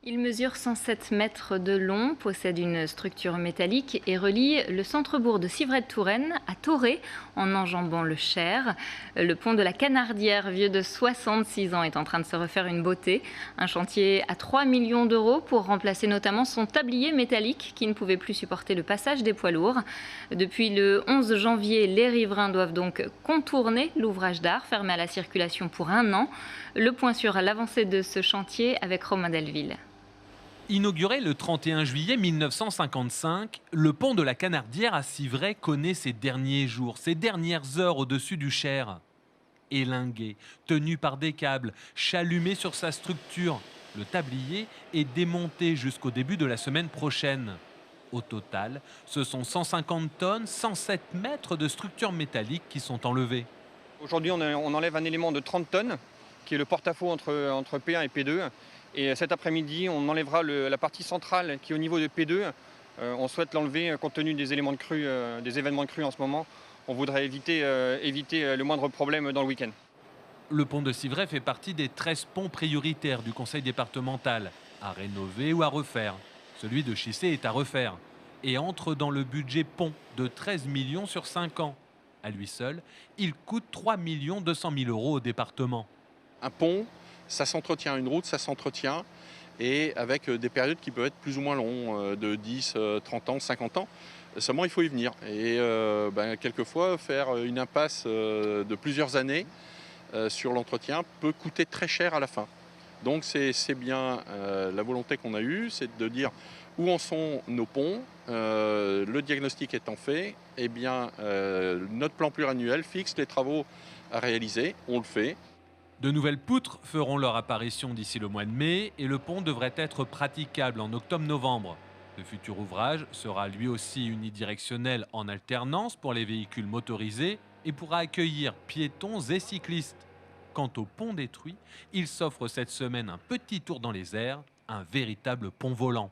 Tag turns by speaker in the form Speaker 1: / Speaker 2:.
Speaker 1: Il mesure 107 mètres de long, possède une structure métallique et relie le centre-bourg de Civray-de-Touraine à Thoré en enjambant le Cher. Le pont de la Canardière, vieux de 66 ans, est en train de se refaire une beauté. Un chantier à 3 millions d'euros pour remplacer notamment son tablier métallique qui ne pouvait plus supporter le passage des poids lourds. Depuis le 11 janvier, les riverains doivent donc contourner l'ouvrage d'art fermé à la circulation pour 1 an. Le point sur l'avancée de ce chantier avec Romain Delville.
Speaker 2: Inauguré le 31 juillet 1955, le pont de la Canardière à Civray connaît ses derniers jours, ses dernières heures au-dessus du Cher. Élingué, tenu par des câbles, chalumé sur sa structure, le tablier est démonté jusqu'au début de la semaine prochaine. Au total, ce sont 150 tonnes, 107 mètres de structure métallique qui sont enlevés.
Speaker 3: Aujourd'hui, on enlève un élément de 30 tonnes, qui est le porte-à-faux entre P1 et P2. Et cet après-midi, on enlèvera la partie centrale qui est au niveau de P2. On souhaite l'enlever compte tenu des éléments de crue, des événements de crue en ce moment. On voudrait éviter le moindre problème dans le week-end.
Speaker 2: Le pont de Civray fait partie des 13 ponts prioritaires du conseil départemental, à rénover ou à refaire. Celui de Chissé est à refaire et entre dans le budget pont de 13 millions sur 5 ans. À lui seul, il coûte 3 200 000 euros au département.
Speaker 4: Un pont, ça s'entretient, une route, ça s'entretient, et avec des périodes qui peuvent être plus ou moins longues, de 10, 30 ans, 50 ans. Seulement, il faut y venir. Et quelquefois, faire une impasse de plusieurs années sur l'entretien peut coûter très cher à la fin. Donc c'est bien la volonté qu'on a eue, c'est de dire où en sont nos ponts. Le diagnostic étant fait, eh bien, notre plan pluriannuel fixe les travaux à réaliser, on le fait.
Speaker 2: De nouvelles poutres feront leur apparition d'ici le mois de mai et le pont devrait être praticable en octobre-novembre. Le futur ouvrage sera lui aussi unidirectionnel en alternance pour les véhicules motorisés et pourra accueillir piétons et cyclistes. Quant au pont détruit, il s'offre cette semaine un petit tour dans les airs, un véritable pont volant.